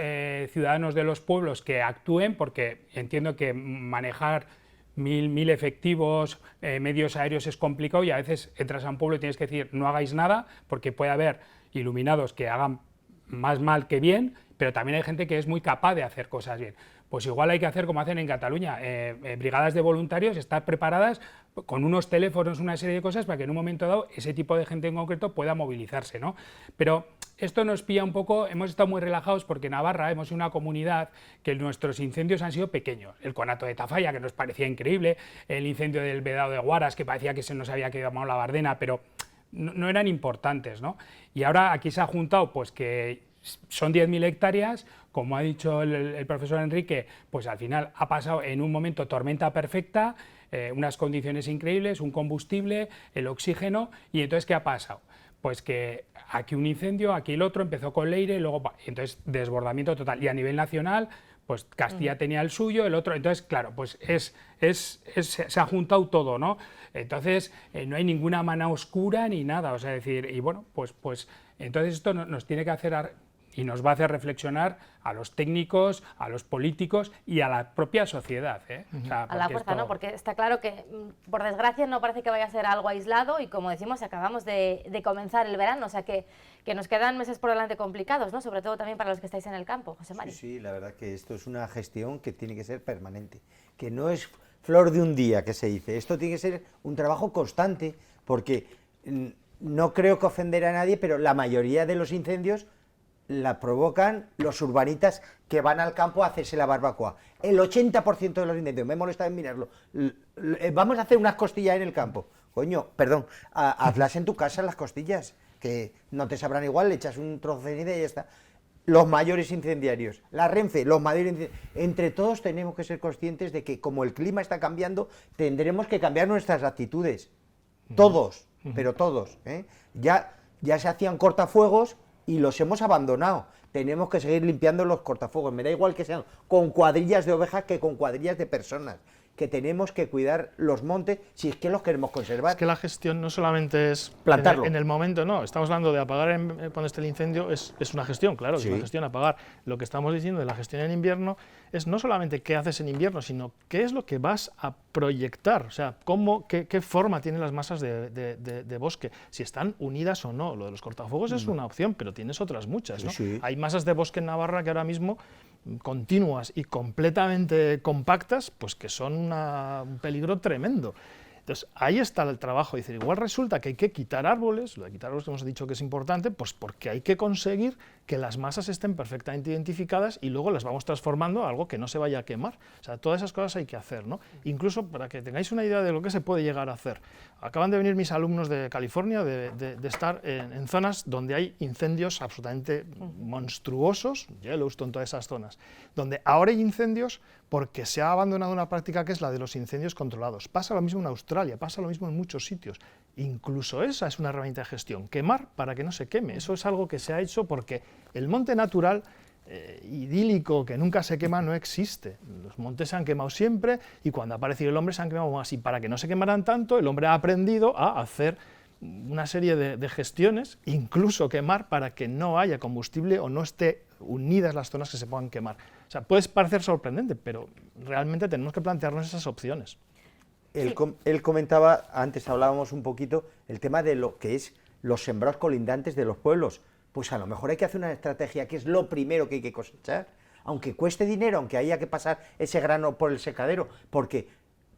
ciudadanos de los pueblos que actúen, porque entiendo que manejar 1000 efectivos, medios aéreos es complicado, y a veces entras a un pueblo y tienes que decir no hagáis nada, porque puede haber iluminados que hagan más mal que bien, pero también hay gente que es muy capaz de hacer cosas bien. Pues igual hay que hacer como hacen en Cataluña, brigadas de voluntarios, estar preparadas con unos teléfonos, una serie de cosas para que en un momento dado ese tipo de gente en concreto pueda movilizarse, ¿no? Pero esto nos pilla un poco, hemos estado muy relajados porque en Navarra hemos sido una comunidad que nuestros incendios han sido pequeños. El conato de Tafalla, que nos parecía increíble, el incendio del Vedado de Guaras, que parecía que se nos había quedado la Bardena, pero no eran importantes, ¿no? Y ahora aquí se ha juntado pues que son 10.000 hectáreas, como ha dicho el profesor Enrique, pues al final ha pasado en un momento tormenta perfecta, unas condiciones increíbles, un combustible, el oxígeno, y entonces ¿qué ha pasado? Pues que aquí un incendio, aquí el otro, empezó con Leire, luego entonces desbordamiento total, y a nivel nacional pues Castilla tenía el suyo, el otro, entonces claro, pues se ha juntado todo, ¿no? Entonces no hay ninguna mano oscura ni nada, o sea, decir, y bueno, pues entonces esto nos tiene que hacer y nos va a hacer reflexionar a los técnicos, a los políticos y a la propia sociedad, ¿eh? O sea, a la fuerza, ¿no? Porque está claro que, por desgracia, no parece que vaya a ser algo aislado y, como decimos, acabamos de comenzar el verano, o sea que nos quedan meses por delante complicados, ¿no? Sobre todo también para los que estáis en el campo, José Mari. Sí, la verdad que esto es una gestión que tiene que ser permanente, que no es flor de un día que se dice, esto tiene que ser un trabajo constante, porque no creo que ofenderá a nadie, pero la mayoría de los incendios la provocan los urbanitas que van al campo a hacerse la barbacoa. El 80% de los incendios, me he molestado en mirarlo, vamos a hacer unas costillas en el campo. Coño, perdón, hazlas en tu casa las costillas, que no te sabrán igual, le echas un trozo de ceniza y ya está. Los mayores incendiarios, la Renfe, los mayores incendiarios, entre todos tenemos que ser conscientes de que como el clima está cambiando, tendremos que cambiar nuestras actitudes. Todos, pero todos, ¿eh? Ya se hacían cortafuegos y los hemos abandonado. Tenemos que seguir limpiando los cortafuegos. Me da igual que sean con cuadrillas de ovejas que con cuadrillas de personas. Que tenemos que cuidar los montes si es que los queremos conservar. Es que la gestión no solamente es plantarlo. En el momento, no. Estamos hablando de apagar cuando esté el incendio, es una gestión, claro, Sí. es una gestión apagar. Lo que estamos diciendo de la gestión en invierno es no solamente qué haces en invierno, sino qué es lo que vas a proyectar, o sea, qué forma tienen las masas de bosque, si están unidas o no. Lo de los cortafuegos es una opción, pero tienes otras muchas, ¿no? Sí. Hay masas de bosque en Navarra que ahora mismo continuas y completamente compactas, pues que son un peligro tremendo. Entonces, ahí está el trabajo. Dice, igual resulta que hay que quitar árboles, lo de quitar árboles que hemos dicho que es importante, pues porque hay que conseguir que las masas estén perfectamente identificadas y luego las vamos transformando a algo que no se vaya a quemar. O sea, todas esas cosas hay que hacer, ¿no? Incluso para que tengáis una idea de lo que se puede llegar a hacer. Acaban de venir mis alumnos de California de estar en zonas donde hay incendios absolutamente monstruosos, Yellowstone, todas esas zonas, donde ahora hay incendios porque se ha abandonado una práctica que es la de los incendios controlados. Pasa lo mismo en Australia, pasa lo mismo en muchos sitios. Incluso esa es una herramienta de gestión, quemar para que no se queme. Eso es algo que se ha hecho porque el monte natural idílico que nunca se quema no existe. Los montes se han quemado siempre y cuando ha aparecido el hombre se han quemado más. Y para que no se quemaran tanto, el hombre ha aprendido a hacer una serie de gestiones, incluso quemar para que no haya combustible o no esté unidas las zonas que se puedan quemar. O sea, puede parecer sorprendente, pero realmente tenemos que plantearnos esas opciones. Él comentaba, antes hablábamos un poquito, el tema de lo que es los sembrados colindantes de los pueblos. Pues a lo mejor hay que hacer una estrategia que es lo primero que hay que cosechar, aunque cueste dinero, aunque haya que pasar ese grano por el secadero, porque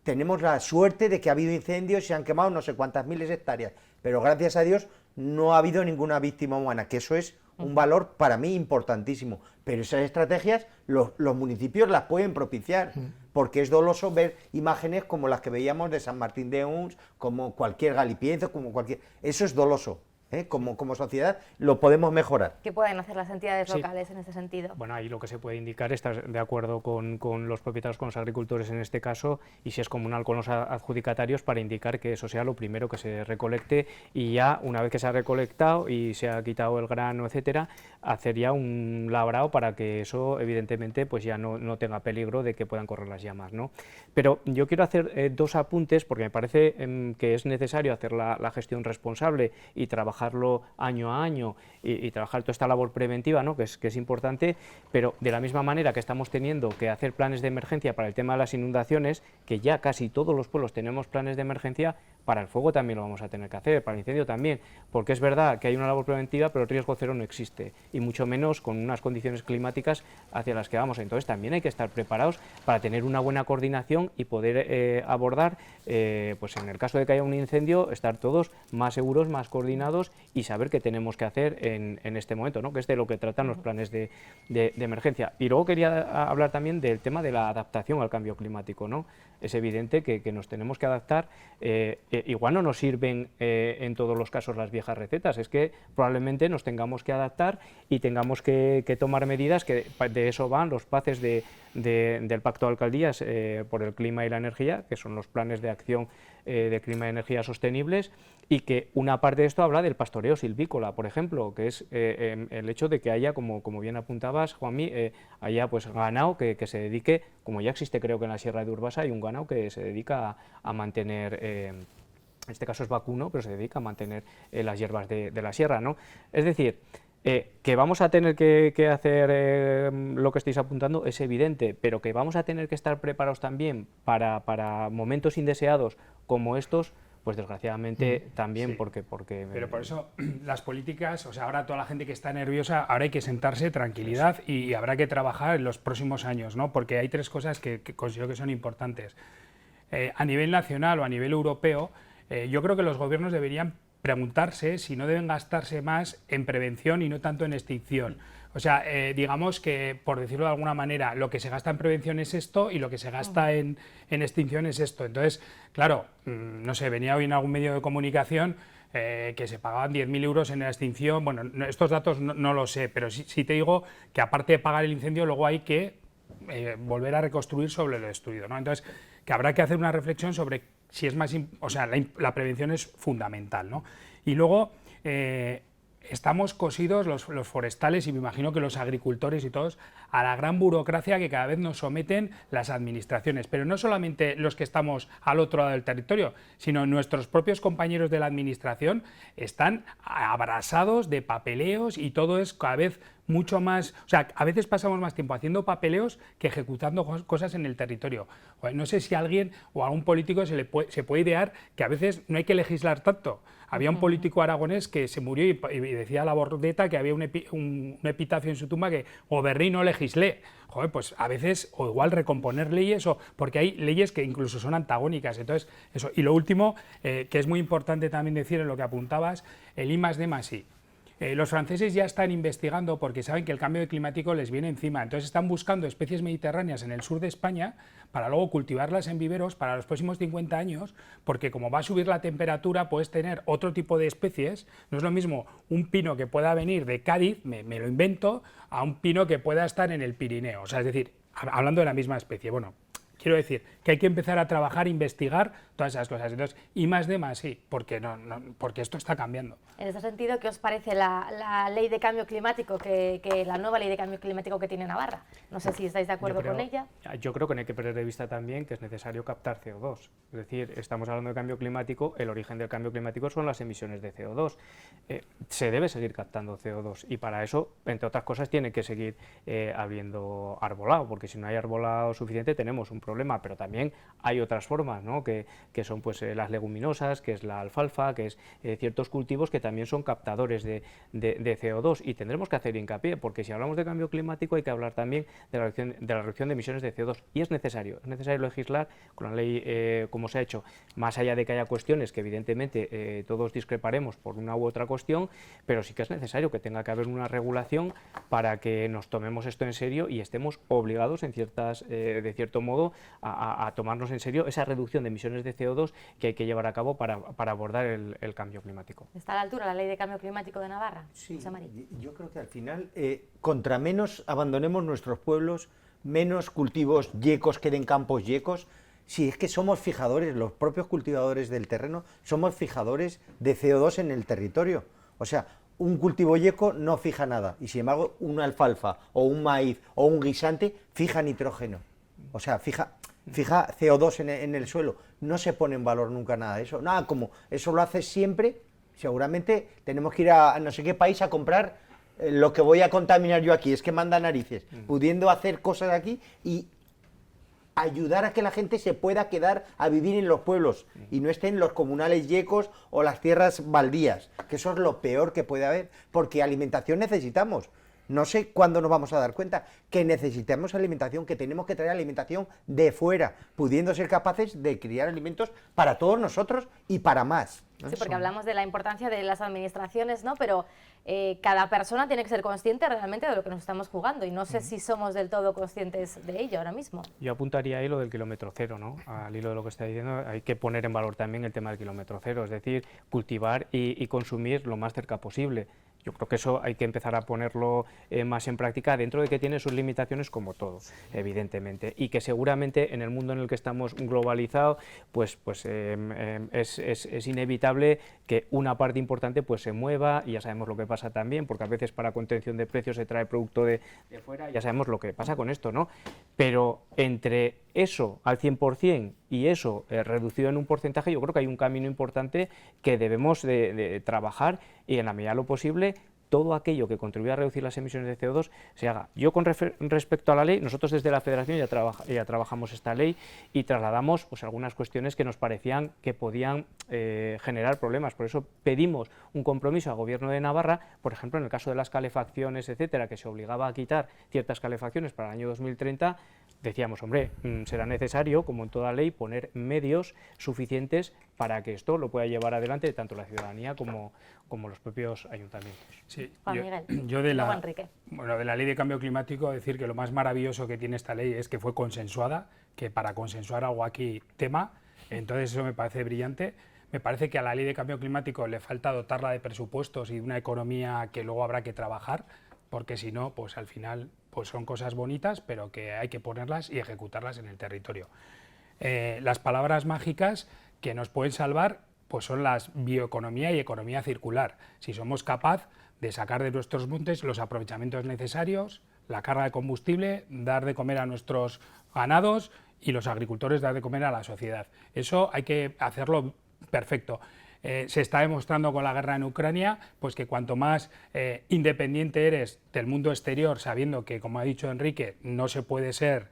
tenemos la suerte de que ha habido incendios y se han quemado no sé cuántas miles de hectáreas, pero gracias a Dios no ha habido ninguna víctima humana, que eso es un valor para mí importantísimo, pero esas estrategias los municipios las pueden propiciar, porque es doloso ver imágenes como las que veíamos de San Martín de Uns, como cualquier galipienzo, como cualquier... Eso es doloso. Como sociedad lo podemos mejorar. ¿Qué pueden hacer las entidades locales en ese sentido? Bueno, ahí lo que se puede indicar, estar de acuerdo con los propietarios, con los agricultores en este caso, y si es comunal con los adjudicatarios, para indicar que eso sea lo primero que se recolecte, y ya una vez que se ha recolectado y se ha quitado el grano, etcétera, hacer ya un labrado para que eso evidentemente pues ya no tenga peligro de que puedan correr las llamas, ¿no? Pero yo quiero hacer dos apuntes, porque me parece que es necesario hacer la gestión responsable y trabajarlo año a año y trabajar toda esta labor preventiva, ¿no? que es importante, pero de la misma manera que estamos teniendo que hacer planes de emergencia para el tema de las inundaciones, que ya casi todos los pueblos tenemos planes de emergencia, para el fuego también lo vamos a tener que hacer, para el incendio también, porque es verdad que hay una labor preventiva, pero el riesgo cero no existe, y mucho menos con unas condiciones climáticas hacia las que vamos. Entonces también hay que estar preparados para tener una buena coordinación y poder abordar, pues en el caso de que haya un incendio, estar todos más seguros, más coordinados y saber qué tenemos que hacer en este momento, ¿no? Que es de lo que tratan los planes de emergencia. Y luego quería hablar también del tema de la adaptación al cambio climático, ¿no? Es evidente que nos tenemos que adaptar. Igual no nos sirven en todos los casos las viejas recetas, es que probablemente nos tengamos que adaptar y tengamos que tomar medidas, que de eso van los PACES del Pacto de Alcaldías por el clima y la energía, que son los planes de acción de clima y energía sostenibles, y que una parte de esto habla del pastoreo silvícola, por ejemplo, que es el hecho de que haya, como bien apuntabas, Juanmi, haya pues ganado que se dedique, como ya existe creo que en la Sierra de Urbasa, hay un ganado que se dedica a mantener, en este caso es vacuno, pero se dedica a mantener las hierbas de la sierra, ¿no? Es decir, que vamos a tener que hacer lo que estáis apuntando es evidente, pero que vamos a tener que estar preparados también para momentos indeseados como estos, pues desgraciadamente también, sí. porque Pero por eso las políticas, o sea, ahora toda la gente que está nerviosa, ahora hay que sentarse, tranquilidad, y habrá que trabajar en los próximos años, ¿no? Porque hay tres cosas que considero que son importantes. A nivel nacional o a nivel europeo, yo creo que los gobiernos deberían preguntarse si no deben gastarse más en prevención y no tanto en extinción. O sea, digamos que, por decirlo de alguna manera, lo que se gasta en prevención es esto y lo que se gasta en extinción es esto. Entonces, claro, no sé, venía hoy en algún medio de comunicación que se pagaban 10.000 euros en la extinción. Bueno, estos datos no lo sé, pero sí te digo que aparte de pagar el incendio, luego hay que volver a reconstruir sobre lo destruido, ¿no? Entonces, que habrá que hacer una reflexión sobre si es más, o sea, la prevención es fundamental, ¿no? Y luego estamos cosidos los forestales, y me imagino que los agricultores y todos, a la gran burocracia que cada vez nos someten las administraciones, pero no solamente los que estamos al otro lado del territorio, sino nuestros propios compañeros de la administración están abrasados de papeleos, y todo es cada vez mucho más, o sea, a veces pasamos más tiempo haciendo papeleos que ejecutando cosas en el territorio. No sé si a alguien o a un político se puede idear que a veces no hay que legislar tanto. Había un político aragonés que se murió y decía a la Bordeta que había un epitafio en su tumba que goberné y no legislé. Joder, pues a veces, o igual recomponer leyes, porque hay leyes que incluso son antagónicas. Entonces, eso. Y lo último, que es muy importante también decir en lo que apuntabas, el I+D+I. Los franceses ya están investigando porque saben que el cambio climático les viene encima, entonces están buscando especies mediterráneas en el sur de España para luego cultivarlas en viveros para los próximos 50 años, porque como va a subir la temperatura puedes tener otro tipo de especies. No es lo mismo un pino que pueda venir de Cádiz, me lo invento, a un pino que pueda estar en el Pirineo, o sea, es decir, hablando de la misma especie. Bueno, quiero decir que hay que empezar a trabajar, investigar todas esas cosas. Entonces, I+D+I, porque esto está cambiando. En ese sentido, ¿qué os parece la ley de cambio climático, la nueva ley de cambio climático que tiene Navarra? No sé si estáis de acuerdo con ella. Yo creo que no hay que perder de vista también que es necesario captar CO2. Es decir, estamos hablando de cambio climático, el origen del cambio climático son las emisiones de CO2. Se debe seguir captando CO2 y para eso, entre otras cosas, tiene que seguir habiendo arbolado, porque si no hay arbolado suficiente tenemos un problema, pero también hay otras formas, ¿no? que son pues las leguminosas, que es la alfalfa, que es ciertos cultivos que también son captadores de CO2, y tendremos que hacer hincapié, porque si hablamos de cambio climático hay que hablar también de la reducción de emisiones de CO2, y es necesario legislar con la ley como se ha hecho, más allá de que haya cuestiones que evidentemente todos discreparemos por una u otra cuestión, pero sí que es necesario que tenga que haber una regulación para que nos tomemos esto en serio y estemos obligados de cierto modo a tomarnos en serio esa reducción de emisiones de CO2 que hay que llevar a cabo para abordar el cambio climático. ¿Está a la altura la Ley de Cambio Climático de Navarra? Sí, José María. yo creo que al final, contra menos abandonemos nuestros pueblos, menos cultivos yecos queden campos yecos. Si es que somos fijadores, los propios cultivadores del terreno, somos fijadores de CO2 en el territorio. O sea, un cultivo yeco no fija nada, y sin embargo una alfalfa o un maíz o un guisante fija nitrógeno. O sea, fija CO2 en el suelo. No se pone en valor nunca nada de eso. Nada, como eso lo hace siempre, seguramente tenemos que ir a no sé qué país a comprar lo que voy a contaminar yo aquí. Es que manda narices, pudiendo hacer cosas aquí y ayudar a que la gente se pueda quedar a vivir en los pueblos y no estén los comunales yecos o las tierras baldías, que eso es lo peor que puede haber, porque alimentación necesitamos. No sé cuándo nos vamos a dar cuenta que necesitamos alimentación, que tenemos que traer alimentación de fuera, pudiendo ser capaces de criar alimentos para todos nosotros y para más, ¿no? Sí, porque hablamos de la importancia de las administraciones, ¿no? Pero cada persona tiene que ser consciente realmente de lo que nos estamos jugando, y no sé si somos del todo conscientes de ello ahora mismo. Yo apuntaría ahí lo del kilómetro cero, ¿no? Al hilo de lo que está diciendo, hay que poner en valor también el tema del kilómetro cero, es decir, cultivar y consumir lo más cerca posible. Yo creo que eso hay que empezar a ponerlo más en práctica, dentro de que tiene sus limitaciones como todo, evidentemente, y que seguramente en el mundo en el que estamos globalizado, pues es inevitable que una parte importante pues se mueva, y ya sabemos lo que pasa también, porque a veces para contención de precios se trae producto de fuera, ya sabemos lo que pasa con esto, ¿no? Pero entre eso al 100% y eso reducido en un porcentaje, yo creo que hay un camino importante que debemos de trabajar, y en la medida de lo posible todo aquello que contribuya a reducir las emisiones de CO2 se haga. Yo con respecto a la ley, nosotros desde la Federación ya trabajamos esta ley y trasladamos pues algunas cuestiones que nos parecían que podían generar problemas. Por eso pedimos un compromiso al Gobierno de Navarra, por ejemplo, en el caso de las calefacciones, etcétera, que se obligaba a quitar ciertas calefacciones para el año 2030, decíamos, hombre, será necesario, como en toda ley, poner medios suficientes para que esto lo pueda llevar adelante tanto la ciudadanía como los propios ayuntamientos. Sí, Juan Miguel, yo de luego Enrique. Bueno, de la Ley de Cambio Climático, decir que lo más maravilloso que tiene esta ley es que fue consensuada, que para consensuar algo aquí tema, entonces eso me parece brillante. Me parece que a la Ley de Cambio Climático le falta dotarla de presupuestos y de una economía que luego habrá que trabajar, porque si no, pues al final pues son cosas bonitas, pero que hay que ponerlas y ejecutarlas en el territorio. Las palabras mágicas que nos pueden salvar pues son las bioeconomía y economía circular. Si somos capaces de sacar de nuestros montes los aprovechamientos necesarios, la carga de combustible, dar de comer a nuestros ganados y los agricultores dar de comer a la sociedad. Eso hay que hacerlo perfecto. Se está demostrando con la guerra en Ucrania pues que cuanto más independiente eres del mundo exterior, sabiendo que, como ha dicho Enrique, no se puede ser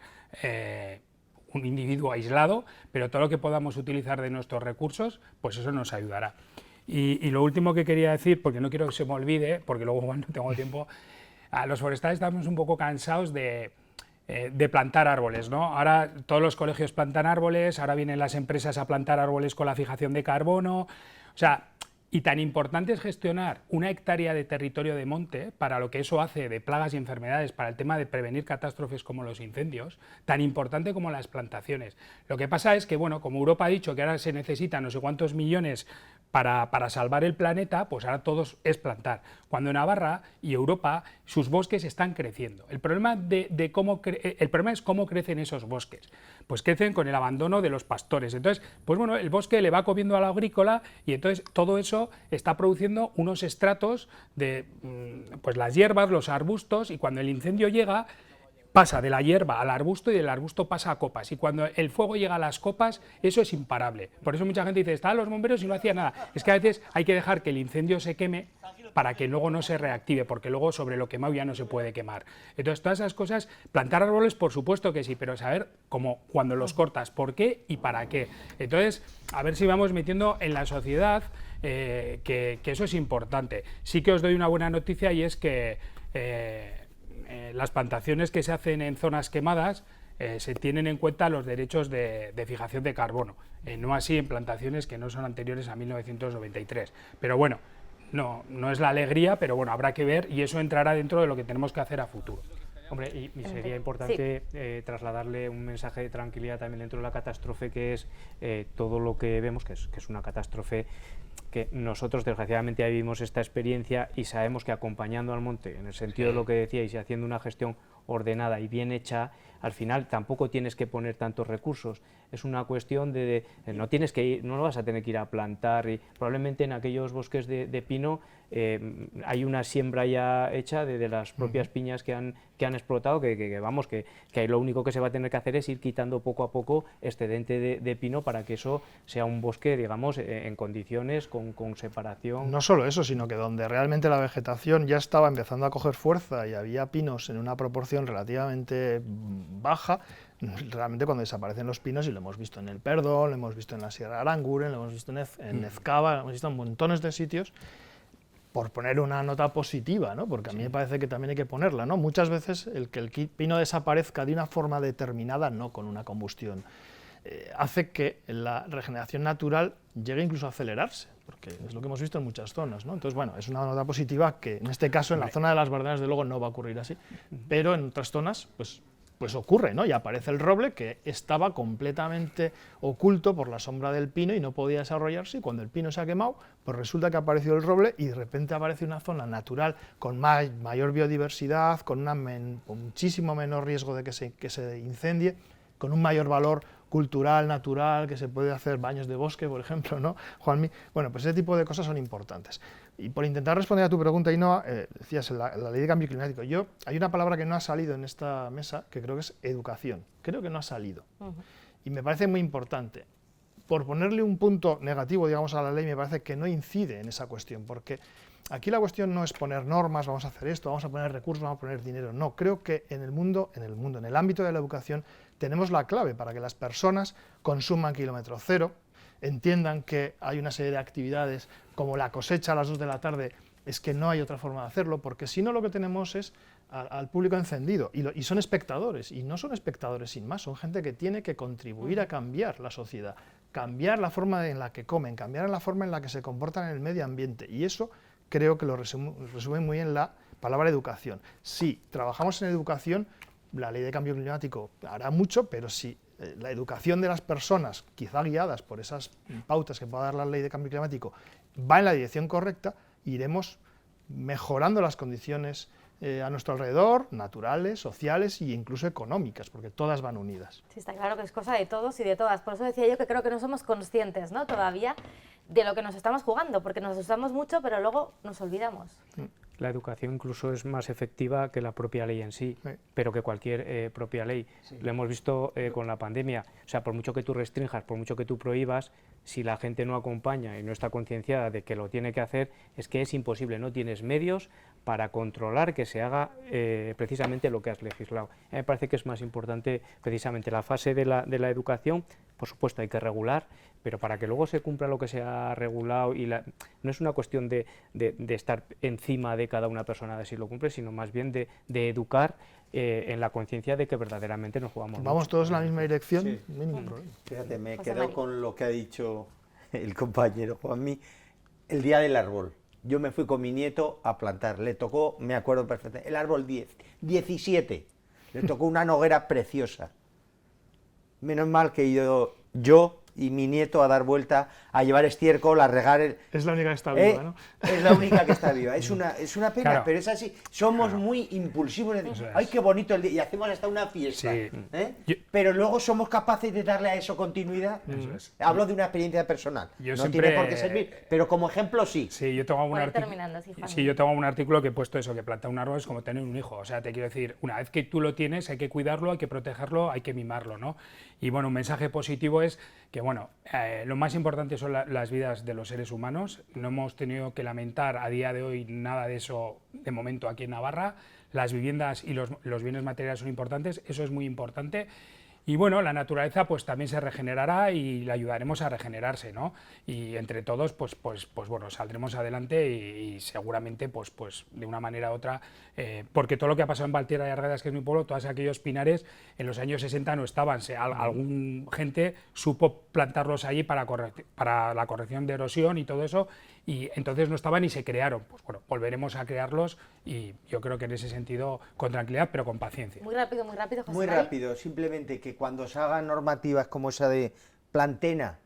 un individuo aislado, pero todo lo que podamos utilizar de nuestros recursos, pues eso nos ayudará. Y lo último que quería decir, porque no quiero que se me olvide, porque luego no tengo tiempo, a los forestales estamos un poco cansados de plantar árboles, ¿no? Ahora todos los colegios plantan árboles, ahora vienen las empresas a plantar árboles con la fijación de carbono, o sea, y tan importante es gestionar una hectárea de territorio de monte para lo que eso hace de plagas y enfermedades, para el tema de prevenir catástrofes como los incendios, tan importante como las plantaciones. Lo que pasa es que, bueno, como Europa ha dicho que ahora se necesitan no sé cuántos millones para salvar el planeta, pues ahora todos es plantar. Cuando Navarra y Europa, sus bosques están creciendo. El problema, el problema es cómo crecen esos bosques. Pues crecen con el abandono de los pastores. Entonces, pues bueno, el bosque le va comiendo a la agrícola y entonces todo eso está produciendo unos estratos de pues las hierbas, los arbustos, y cuando el incendio llega, pasa de la hierba al arbusto y del arbusto pasa a copas, y cuando el fuego llega a las copas, eso es imparable. Por eso mucha gente dice, estaban los bomberos y no hacía nada. Es que a veces hay que dejar que el incendio se queme para que luego no se reactive, porque luego sobre lo quemado ya no se puede quemar. Entonces todas esas cosas, plantar árboles por supuesto que sí, pero saber cómo, cuando los cortas, por qué y para qué. Entonces, a ver si vamos metiendo en la sociedad que eso es importante. Sí que os doy una buena noticia, y es que las plantaciones que se hacen en zonas quemadas se tienen en cuenta los derechos de fijación de carbono, no así en plantaciones que no son anteriores a 1993. Pero bueno, no es la alegría, pero bueno, habrá que ver, y eso entrará dentro de lo que tenemos que hacer a futuro. Hombre, y sería importante trasladarle un mensaje de tranquilidad también dentro de la catástrofe, que es todo lo que vemos, que es una catástrofe que nosotros desgraciadamente ya vivimos esta experiencia y sabemos que acompañando al monte, en el sentido de lo que decíais, y haciendo una gestión ordenada y bien hecha, al final tampoco tienes que poner tantos recursos. Es una cuestión de no tienes que ir, no lo vas a tener que ir a plantar, y probablemente en aquellos bosques de pino hay una siembra ya hecha de las propias piñas que han explotado, que ahí lo único que se va a tener que hacer es ir quitando poco a poco excedente de pino para que eso sea un bosque, digamos, en condiciones, con separación. No solo eso, sino que donde realmente la vegetación ya estaba empezando a coger fuerza y había pinos en una proporción relativamente baja, realmente cuando desaparecen los pinos, y lo hemos visto en el Perdón, lo hemos visto en la Sierra de Aranguren, lo hemos visto en Ezcaba, lo hemos visto en montones de sitios, por poner una nota positiva, ¿no? Porque a mí me parece que también hay que ponerla, ¿no? Muchas veces el que el pino desaparezca de una forma determinada, no con una combustión, hace que la regeneración natural llegue incluso a acelerarse, porque es lo que hemos visto en muchas zonas, ¿no? Entonces, bueno, es una nota positiva que en este caso en la zona de las Bardenas, de luego, no va a ocurrir así, pero en otras zonas, pues ocurre, ¿no? Y aparece el roble, que estaba completamente oculto por la sombra del pino y no podía desarrollarse, y cuando el pino se ha quemado, pues resulta que ha aparecido el roble y de repente aparece una zona natural con mayor biodiversidad, con muchísimo menor riesgo de que se incendie, con un mayor valor cultural, natural, que se puede hacer baños de bosque, por ejemplo, ¿no, Juanmi? Bueno, pues ese tipo de cosas son importantes. Y por intentar responder a tu pregunta, Ainhoa, decías la ley de cambio climático. Hay una palabra que no ha salido en esta mesa, que creo que es educación. Creo que no ha salido. Y me parece muy importante. Por ponerle un punto negativo, digamos, a la ley, me parece que no incide en esa cuestión, porque aquí la cuestión no es poner normas, vamos a hacer esto, vamos a poner recursos, vamos a poner dinero. No, creo que en el ámbito de la educación, tenemos la clave para que las personas consuman kilómetro cero, entiendan que hay una serie de actividades como la cosecha a las 2 de la tarde, es que no hay otra forma de hacerlo, porque si no lo que tenemos es al público encendido, y son espectadores, y no son espectadores sin más, son gente que tiene que contribuir a cambiar la sociedad, cambiar la forma en la que comen, cambiar la forma en la que se comportan en el medio ambiente, y eso creo que lo resume muy bien la palabra educación. Si trabajamos en educación, la ley de cambio climático hará mucho, pero si la educación de las personas, quizá guiadas por esas pautas que pueda dar la ley de cambio climático, va en la dirección correcta, iremos mejorando las condiciones a nuestro alrededor, naturales, sociales e incluso económicas, porque todas van unidas. Sí, está claro que es cosa de todos y de todas. Por eso decía yo que creo que no somos conscientes, ¿no?, todavía de lo que nos estamos jugando, porque nos asustamos mucho, pero luego nos olvidamos. La educación incluso es más efectiva que la propia ley en sí, pero que cualquier propia ley. Lo hemos visto con la pandemia. O sea, por mucho que tú restringas, por mucho que tú prohíbas, si la gente no acompaña y no está concienciada de que lo tiene que hacer, es que es imposible, no tienes medios para controlar que se haga precisamente lo que has legislado. Me parece que es más importante precisamente la fase de la educación. Por supuesto hay que regular, pero para que luego se cumpla lo que se ha regulado, no es una cuestión de estar encima de cada una persona de si lo cumple, sino más bien de educar en la conciencia de que verdaderamente nos jugamos. Vamos todos en la misma dirección, sí. No hay ningún problema. Fíjate, me quedo con lo que ha dicho el compañero Juanmi, el día del árbol. Yo me fui con mi nieto a plantar, le tocó, me acuerdo perfectamente, el árbol 17, le tocó una noguera preciosa. Menos mal que he ido yo y mi nieto a dar vuelta, a llevar estiércol, a regar Es la única que está viva, ¿no? Es la única que está viva. Es una pena, claro, pero es así. Somos muy impulsivos. ¡Ay, qué bonito el día! Y hacemos hasta una fiesta. Sí. Pero luego somos capaces de darle a eso continuidad. Hablo de una experiencia personal. No tiene por qué servir, pero como ejemplo sí. Sí, yo tengo un artículo que he puesto eso, que plantar un árbol es como tener un hijo. O sea, te quiero decir, una vez que tú lo tienes, hay que cuidarlo, hay que protegerlo, hay que mimarlo, ¿no? Y bueno, un mensaje positivo es que, bueno, lo más importante son las vidas de los seres humanos. No hemos tenido que lamentar a día de hoy nada de eso de momento aquí en Navarra. Las viviendas y los bienes materiales son importantes, eso es muy importante. Y bueno, la naturaleza pues también se regenerará y le ayudaremos a regenerarse, ¿no? Y entre todos pues bueno, saldremos adelante y seguramente pues de una manera u otra, porque todo lo que ha pasado en Valtierra y Argadas, que es mi pueblo, todos aquellos pinares en los años 60 no estaban, algún gente supo plantarlos allí para la corrección de erosión y todo eso, y entonces no estaban y se crearon. Pues bueno, volveremos a crearlos y yo creo que en ese sentido con tranquilidad, pero con paciencia. Muy rápido, José Muy Mari. rápido, simplemente que cuando se hagan normativas como esa de Plantena,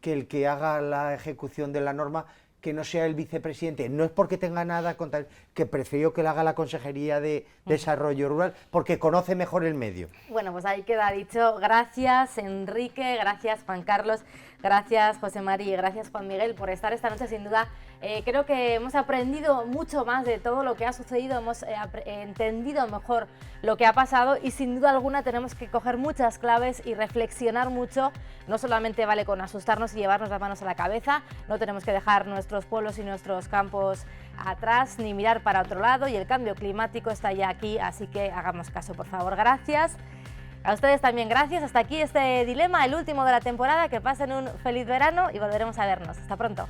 que el que haga la ejecución de la norma, que no sea el vicepresidente, no es porque tenga nada contra él, que prefiero que la haga la Consejería de Desarrollo Rural, porque conoce mejor el medio. Bueno, pues ahí queda dicho. Gracias, Enrique, gracias, Juan Carlos, gracias, José Mari, gracias, Juan Miguel, por estar esta noche. Sin duda, creo que hemos aprendido mucho más de todo lo que ha sucedido, hemos entendido mejor lo que ha pasado y sin duda alguna tenemos que coger muchas claves y reflexionar mucho. No solamente vale con asustarnos y llevarnos las manos a la cabeza, no tenemos que dejar nuestros pueblos y nuestros campos atrás ni mirar para otro lado, y el cambio climático está ya aquí, así que hagamos caso, por favor. Gracias. A ustedes también gracias. Hasta aquí este dilema, el último de la temporada. Que pasen un feliz verano y volveremos a vernos. Hasta pronto.